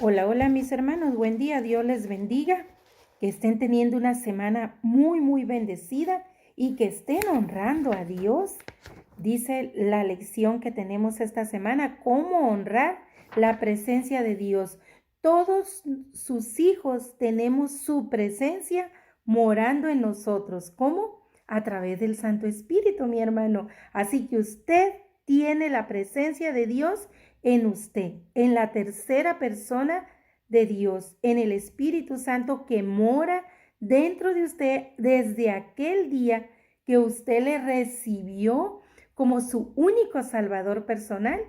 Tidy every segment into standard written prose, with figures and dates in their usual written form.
Hola, hola mis hermanos, buen día, Dios les bendiga, que estén teniendo una semana muy bendecida y que estén honrando a Dios. Dice la lección que tenemos esta semana, cómo honrar la presencia de Dios. Todos sus hijos tenemos su presencia morando en nosotros. ¿Cómo? A través del Santo Espíritu, mi hermano. Así que usted tiene la presencia de Dios en usted, en la tercera persona de Dios, en el Espíritu Santo que mora dentro de usted desde aquel día que usted le recibió como su único Salvador personal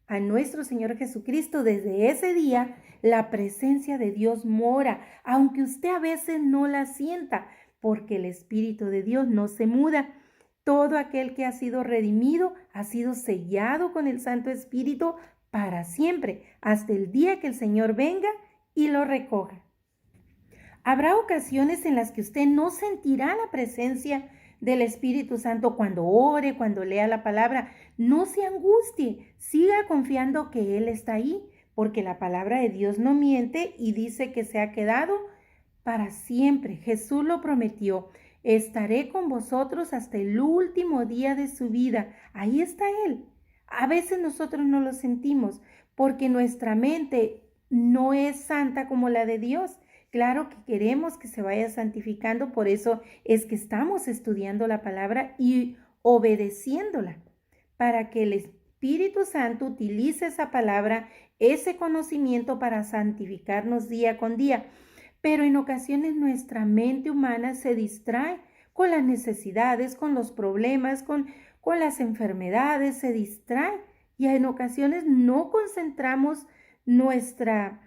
a nuestro Señor Jesucristo. Desde ese día la presencia de Dios mora, aunque usted a veces no la sienta, porque el Espíritu de Dios no se muda. Todo aquel que ha sido redimido ha sido sellado con el Santo Espíritu para siempre, hasta el día que el Señor venga y lo recoja. Habrá ocasiones en las que usted no sentirá la presencia del Espíritu Santo cuando ore, cuando lea la palabra. No se angustie, siga confiando que Él está ahí, porque la palabra de Dios no miente y dice que se ha quedado para siempre. Jesús lo prometió. Estaré con vosotros hasta el último día de su vida. Ahí está Él. A veces nosotros no lo sentimos porque nuestra mente no es santa como la de Dios. Claro que queremos que se vaya santificando, por eso es que estamos estudiando la palabra y obedeciéndola, para que el Espíritu Santo utilice esa palabra, ese conocimiento para santificarnos día con día. Pero en ocasiones nuestra mente humana se distrae con las necesidades, con los problemas, con las enfermedades, se distrae y en ocasiones no concentramos nuestra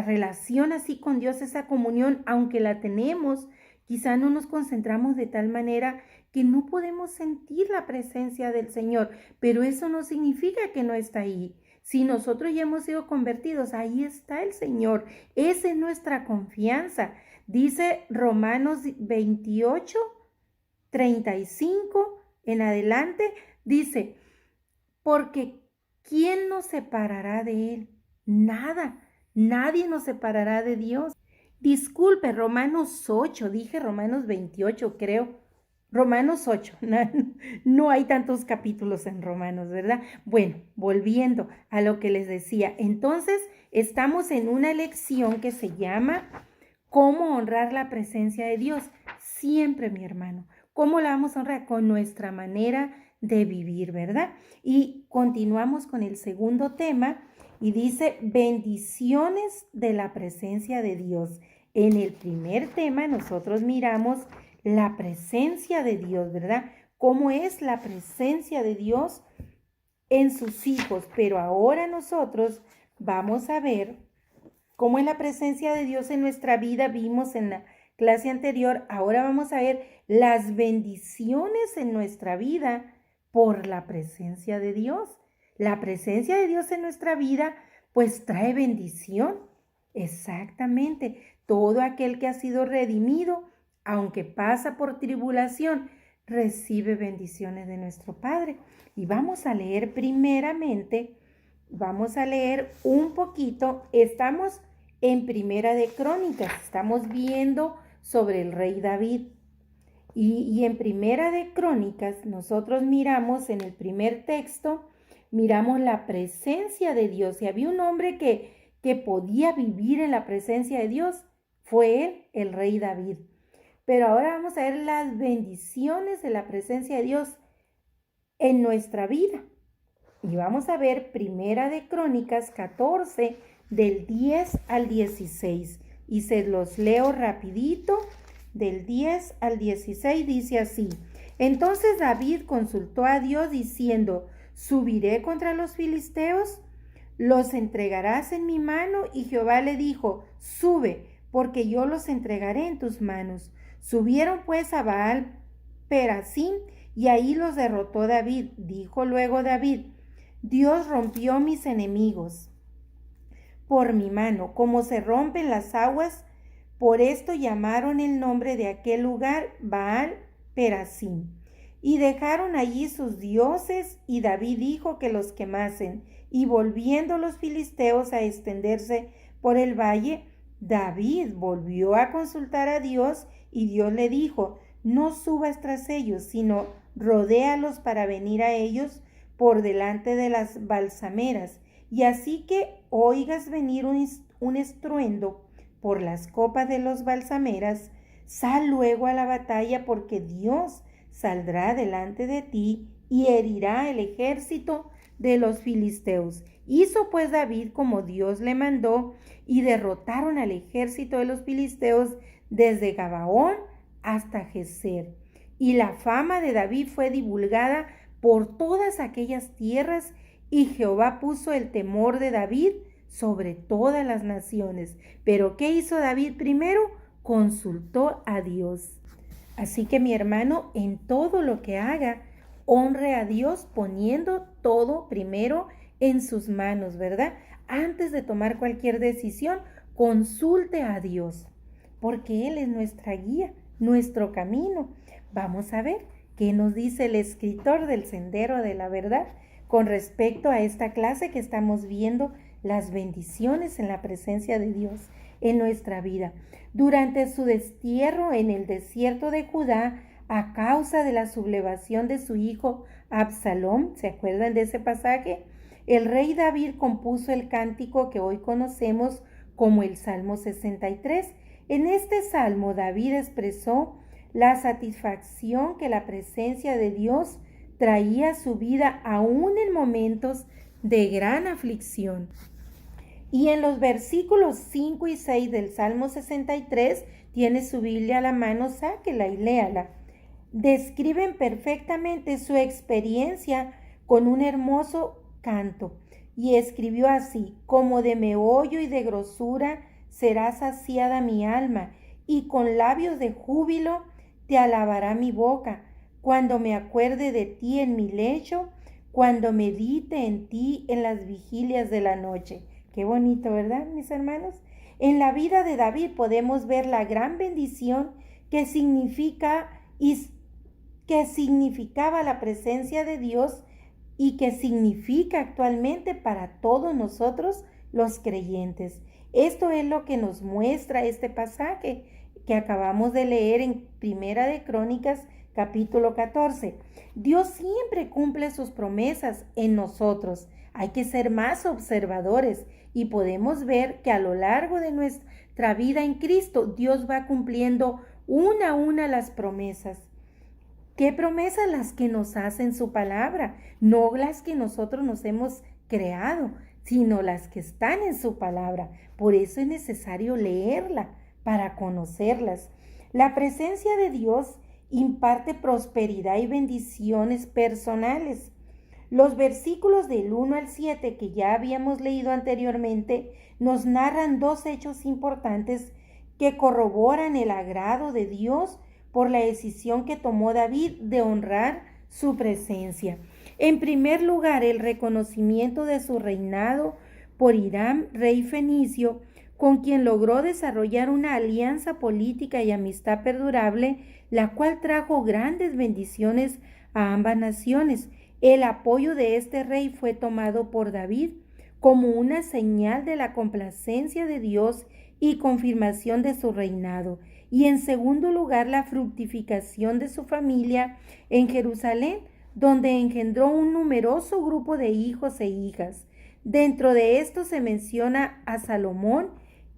relación así con Dios, esa comunión, aunque la tenemos, quizá no nos concentramos de tal manera que no podemos sentir la presencia del Señor, pero eso no significa que no está ahí. Si nosotros ya hemos sido convertidos, ahí está el Señor. Esa es nuestra confianza. Dice Romanos 28, 35 en adelante, dice, porque ¿quién nos separará de Él? Nada. Nadie nos separará de Dios. Disculpe, Romanos 8, dije Romanos 28, creo. Romanos 8, no hay tantos capítulos en Romanos, ¿verdad? Bueno, volviendo a lo que les decía, entonces estamos en una lección que se llama ¿cómo honrar la presencia de Dios? Siempre, mi hermano. ¿Cómo la vamos a honrar? Con nuestra manera de vivir, ¿verdad? Y continuamos con el segundo tema y dice bendiciones de la presencia de Dios. En el primer tema nosotros miramos la presencia de Dios, ¿verdad? ¿Cómo es la presencia de Dios en sus hijos? Pero ahora nosotros vamos a ver cómo es la presencia de Dios en nuestra vida. Vimos en la clase anterior, ahora vamos a ver las bendiciones en nuestra vida por la presencia de Dios. La presencia de Dios en nuestra vida pues trae bendición. Exactamente, todo aquel que ha sido redimido, aunque pasa por tribulación, recibe bendiciones de nuestro Padre. Y vamos a leer primeramente, vamos a leer un poquito, estamos en Primera de Crónicas, estamos viendo sobre el rey David. Y en Primera de Crónicas nosotros miramos en el primer texto, miramos la presencia de Dios. Y había un hombre que podía vivir en la presencia de Dios, fue él, el rey David. Pero ahora vamos a ver las bendiciones de la presencia de Dios en nuestra vida. Y vamos a ver Primera de Crónicas 14, del 10 al 16. Y se los leo rapidito. Del 10 al 16 dice así: entonces David consultó a Dios diciendo, ¿subiré contra los filisteos? ¿Los entregarás en mi mano? Y Jehová le dijo, sube, porque yo los entregaré en tus manos. Subieron pues a Baal Perasim, y ahí los derrotó David. Dijo luego David, Dios rompió mis enemigos por mi mano, como se rompen las aguas. Por esto llamaron el nombre de aquel lugar Baal Perasim. Y dejaron allí sus dioses, y David dijo que los quemasen. Y volviendo los filisteos a extenderse por el valle, David volvió a consultar a Dios, y Dios le dijo: no subas tras ellos, sino rodéalos para venir a ellos por delante de las balsameras. Y así que oigas venir un estruendo por las copas de los balsameras, sal luego a la batalla, porque Dios saldrá delante de ti y herirá el ejército de los filisteos. Hizo pues David como Dios le mandó, y derrotaron al ejército de los filisteos desde Gabaón hasta Geser. Y la fama de David fue divulgada por todas aquellas tierras, y Jehová puso el temor de David sobre todas las naciones. Pero ¿qué hizo David primero? Consultó a Dios. Así que mi hermano, en todo lo que haga, honre a Dios poniendo todo primero en sus manos, ¿verdad? Antes de tomar cualquier decisión, consulte a Dios, porque Él es nuestra guía, nuestro camino. Vamos a ver qué nos dice el escritor del Sendero de la Verdad con respecto a esta clase que estamos viendo, las bendiciones en la presencia de Dios en nuestra vida. Durante su destierro en el desierto de Judá, a causa de la sublevación de su hijo Absalom, ¿se acuerdan de ese pasaje? El rey David compuso el cántico que hoy conocemos como el Salmo 63. En este salmo David expresó la satisfacción que la presencia de Dios traía a su vida aún en momentos de gran aflicción. Y en los versículos 5 y 6 del Salmo 63, tiene su Biblia a la mano, sáquela y léala. Describen perfectamente su experiencia con un hermoso canto. Y escribió así: como de meollo y de grosura será saciada mi alma, y con labios de júbilo te alabará mi boca, cuando me acuerde de ti en mi lecho, cuando medite en ti en las vigilias de la noche. Qué bonito, ¿verdad, mis hermanos? En la vida de David podemos ver la gran bendición que significaba la presencia de Dios y que significa actualmente para todos nosotros los creyentes. Esto es lo que nos muestra este pasaje que acabamos de leer en Primera de Crónicas, capítulo 14. Dios siempre cumple sus promesas en nosotros. Hay que ser más observadores y podemos ver que a lo largo de nuestra vida en Cristo, Dios va cumpliendo una a una las promesas. ¿Qué promesas? Las que nos hace en su palabra, no las que nosotros nos hemos creado, sino las que están en su palabra. Por eso es necesario leerla para conocerlas. La presencia de Dios imparte prosperidad y bendiciones personales. Los versículos del 1 al 7 que ya habíamos leído anteriormente nos narran dos hechos importantes que corroboran el agrado de Dios por la decisión que tomó David de honrar su presencia. En primer lugar, el reconocimiento de su reinado por Hiram, rey fenicio, con quien logró desarrollar una alianza política y amistad perdurable, la cual trajo grandes bendiciones a ambas naciones. El apoyo de este rey fue tomado por David como una señal de la complacencia de Dios y confirmación de su reinado. Y en segundo lugar, la fructificación de su familia en Jerusalén, donde engendró un numeroso grupo de hijos e hijas. Dentro de esto se menciona a Salomón,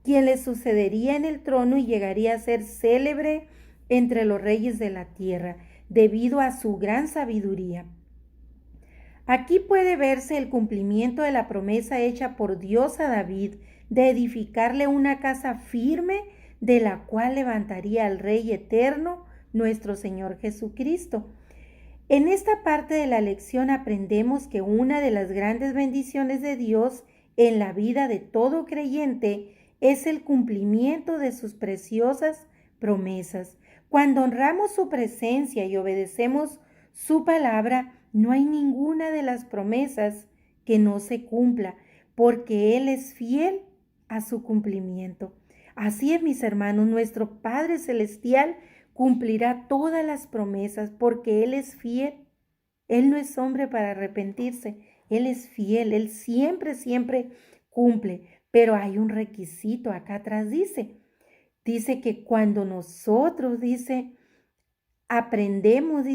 quien le sucedería en el trono y llegaría a ser célebre entre los reyes de la tierra, debido a su gran sabiduría. Aquí puede verse el cumplimiento de la promesa hecha por Dios a David de edificarle una casa firme, de la cual levantaría al Rey eterno, nuestro Señor Jesucristo. En esta parte de la lección aprendemos que una de las grandes bendiciones de Dios en la vida de todo creyente es el cumplimiento de sus preciosas promesas. Cuando honramos su presencia y obedecemos su palabra, no hay ninguna de las promesas que no se cumpla, porque Él es fiel a su cumplimiento. Así es, mis hermanos, nuestro Padre Celestial cumplirá todas las promesas porque Él es fiel. Él no es hombre para arrepentirse. Él es fiel. Él siempre, siempre cumple. Pero hay un requisito acá atrás, dice que cuando nosotros, aprendemos,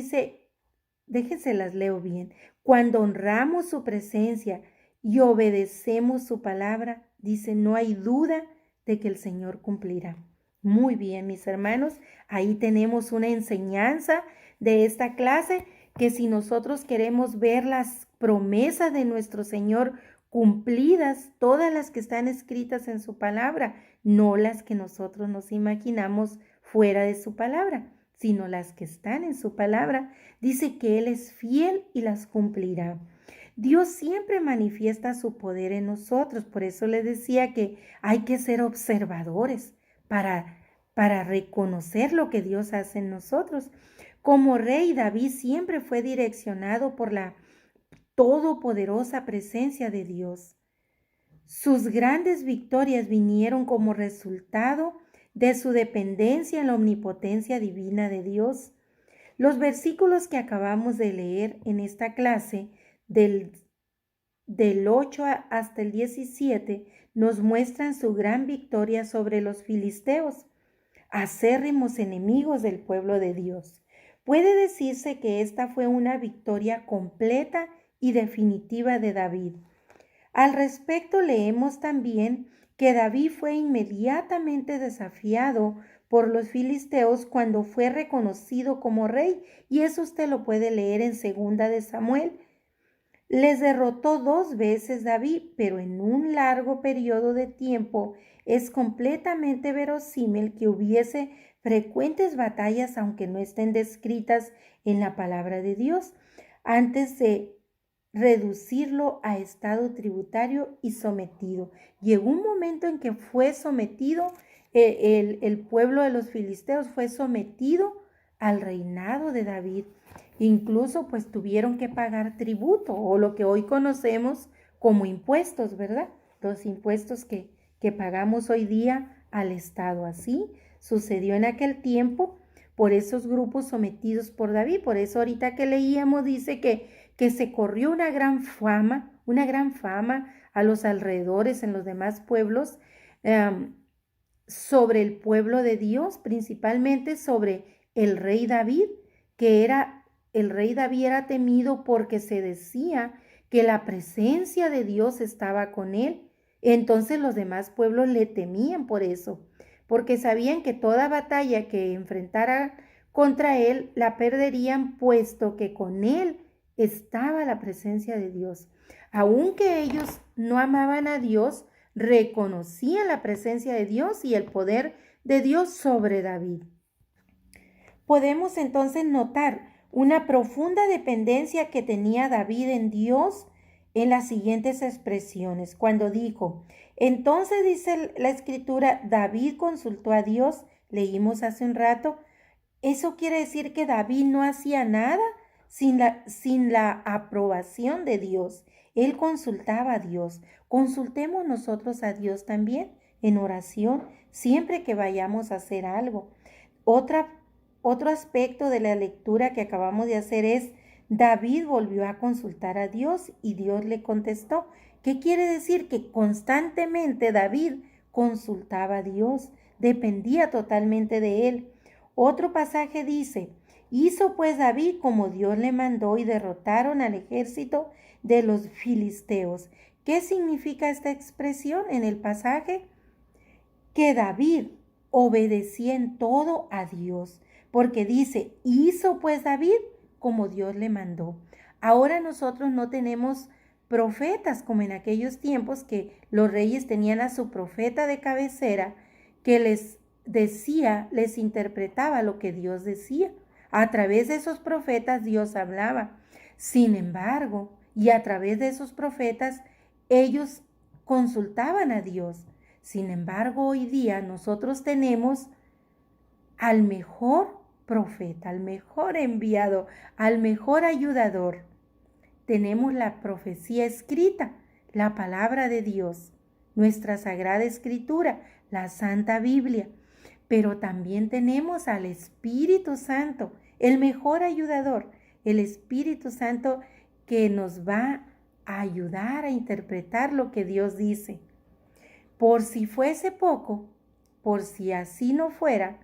déjense las leo bien, cuando honramos su presencia y obedecemos su palabra, no hay duda de que el Señor cumplirá. Muy bien, mis hermanos, ahí tenemos una enseñanza de esta clase, que si nosotros queremos ver las promesas de nuestro Señor cumplidas, todas las que están escritas en su palabra, no las que nosotros nos imaginamos fuera de su palabra, sino las que están en su palabra, dice que Él es fiel y las cumplirá. Dios siempre manifiesta su poder en nosotros, por eso les decía que hay que ser observadores para reconocer lo que Dios hace en nosotros. Como rey, David siempre fue direccionado por la todopoderosa presencia de Dios. Sus grandes victorias vinieron como resultado de su dependencia en la omnipotencia divina de Dios. Los versículos que acabamos de leer en esta clase, del 8 hasta el 17, nos muestran su gran victoria sobre los filisteos, acérrimos enemigos del pueblo de Dios. Puede decirse que esta fue una victoria completa y definitiva de David. Al respecto, leemos también que David fue inmediatamente desafiado por los filisteos cuando fue reconocido como rey, y eso usted lo puede leer en 2 de Samuel. Les derrotó 2 veces David, pero en un largo periodo de tiempo es completamente verosímil que hubiese frecuentes batallas, aunque no estén descritas en la palabra de Dios, antes de reducirlo a estado tributario y sometido. Llegó un momento en que fue sometido, el pueblo de los filisteos fue sometido al reinado de David. Incluso pues tuvieron que pagar tributo, o lo que hoy conocemos como impuestos, ¿verdad? Los impuestos que pagamos hoy día al Estado. Así sucedió en aquel tiempo por esos grupos sometidos por David. Por eso ahorita que leíamos dice que se corrió una gran fama a los alrededores, en los demás pueblos, sobre el pueblo de Dios, principalmente sobre el rey David, el rey David era temido porque se decía que la presencia de Dios estaba con él. Entonces los demás pueblos le temían por eso, porque sabían que toda batalla que enfrentara contra él la perderían, puesto que con él estaba la presencia de Dios. Aunque ellos no amaban a Dios, reconocían la presencia de Dios y el poder de Dios sobre David. Podemos entonces notar una profunda dependencia que tenía David en Dios en las siguientes expresiones. Cuando dijo, entonces dice la escritura, David consultó a Dios, leímos hace un rato. Eso quiere decir que David no hacía nada sin la aprobación de Dios. Él consultaba a Dios. Consultemos nosotros a Dios también en oración siempre que vayamos a hacer algo. Otro aspecto de la lectura que acabamos de hacer es, David volvió a consultar a Dios y Dios le contestó. ¿Qué quiere decir? Que constantemente David consultaba a Dios, dependía totalmente de él. Otro pasaje dice, hizo pues David como Dios le mandó y derrotaron al ejército de los filisteos. ¿Qué significa esta expresión en el pasaje? Que David obedecía en todo a Dios, porque dice, hizo pues David como Dios le mandó. Ahora nosotros no tenemos profetas como en aquellos tiempos, que los reyes tenían a su profeta de cabecera que les decía, les interpretaba lo que Dios decía. A través de esos profetas Dios hablaba. Sin embargo, y a través de esos profetas ellos consultaban a Dios. Sin embargo, hoy día nosotros tenemos al mejor profeta, al mejor enviado, al mejor ayudador. Tenemos la profecía escrita, la palabra de Dios, nuestra Sagrada Escritura, la Santa Biblia. pero también tenemos al Espíritu Santo, el mejor ayudador, el Espíritu Santo que nos va a ayudar a interpretar lo que Dios dice. Por si fuese poco, por si así no fuera,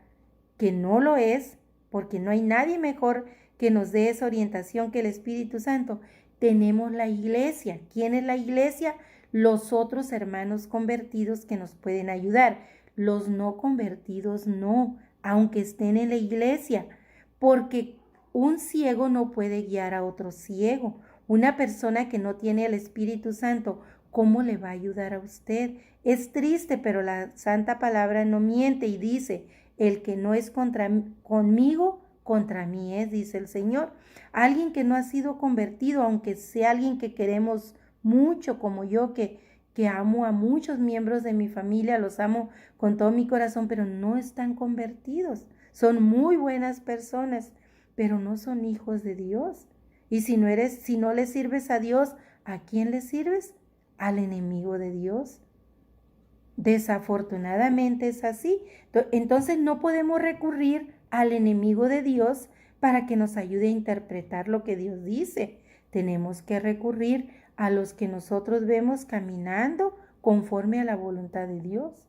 que no lo es, porque no hay nadie mejor que nos dé esa orientación que el Espíritu Santo, tenemos la iglesia. ¿Quién es la iglesia? Los otros hermanos convertidos que nos pueden ayudar. Los no convertidos no, aunque estén en la iglesia, porque un ciego no puede guiar a otro ciego. Una persona que no tiene el Espíritu Santo, ¿cómo le va a ayudar a usted? Es triste, pero la santa palabra no miente y dice, el que no es conmigo, contra mí es, dice el Señor. Alguien que no ha sido convertido, aunque sea alguien que queremos mucho, como yo, que amo a muchos miembros de mi familia, los amo con todo mi corazón, pero no están convertidos. Son muy buenas personas, pero no son hijos de Dios. Y si no le sirves a Dios, ¿a quién le sirves? Al enemigo de Dios. Desafortunadamente es así. Entonces no podemos recurrir al enemigo de Dios para que nos ayude a interpretar lo que Dios dice. Tenemos que recurrir a los que nosotros vemos caminando conforme a la voluntad de Dios.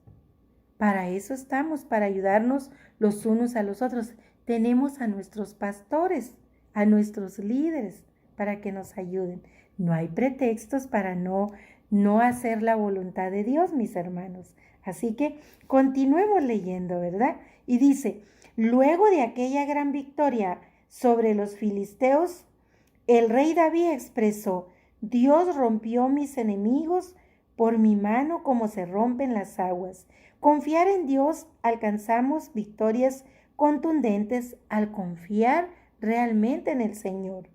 Para eso estamos, para ayudarnos los unos a los otros. Tenemos a nuestros pastores, a nuestros líderes, para que nos ayuden. No hay pretextos para no hacer la voluntad de Dios, mis hermanos. Así que continuemos leyendo, ¿verdad? Y dice, luego de aquella gran victoria sobre los filisteos, el rey David expresó, Dios rompió mis enemigos por mi mano como se rompen las aguas. Confiar en Dios alcanzamos victorias contundentes al confiar realmente en el Señor.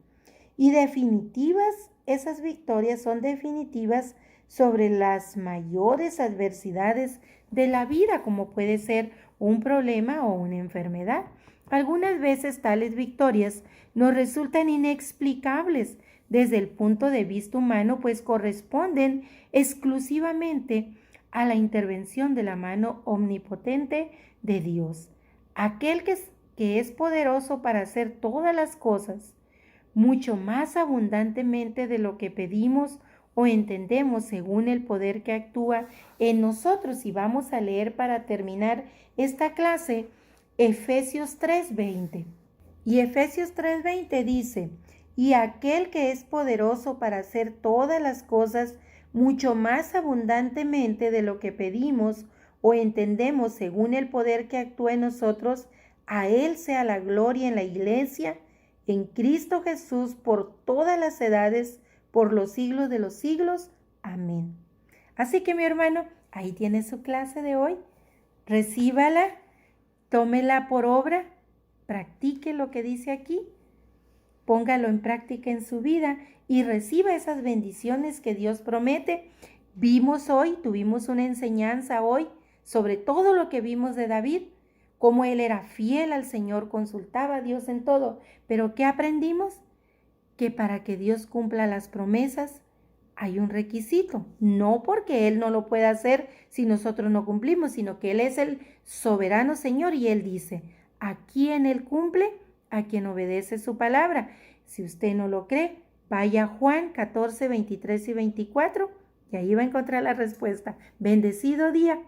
Y definitivas, esas victorias son definitivas sobre las mayores adversidades de la vida, como puede ser un problema o una enfermedad. Algunas veces tales victorias nos resultan inexplicables desde el punto de vista humano, pues corresponden exclusivamente a la intervención de la mano omnipotente de Dios, aquel que es poderoso para hacer todas las cosas, mucho más abundantemente de lo que pedimos o entendemos según el poder que actúa en nosotros. Y vamos a leer para terminar esta clase Efesios 3:20. Y Efesios 3:20 dice, y aquel que es poderoso para hacer todas las cosas mucho más abundantemente de lo que pedimos o entendemos según el poder que actúa en nosotros, a Él sea la gloria en la iglesia, en Cristo Jesús, por todas las edades, por los siglos de los siglos. Amén. Así que mi hermano, ahí tiene su clase de hoy. Recíbala, tómela por obra, practique lo que dice aquí, póngalo en práctica en su vida y reciba esas bendiciones que Dios promete. Tuvimos una enseñanza hoy sobre todo lo que vimos de David, cómo él era fiel al Señor, consultaba a Dios en todo. Pero ¿qué aprendimos? Que para que Dios cumpla las promesas hay un requisito, no porque Él no lo pueda hacer si nosotros no cumplimos, sino que Él es el soberano Señor y Él dice, a quien Él cumple, a quien obedece su palabra. Si usted no lo cree, vaya a Juan 14, 23 y 24 y ahí va a encontrar la respuesta. Bendecido día.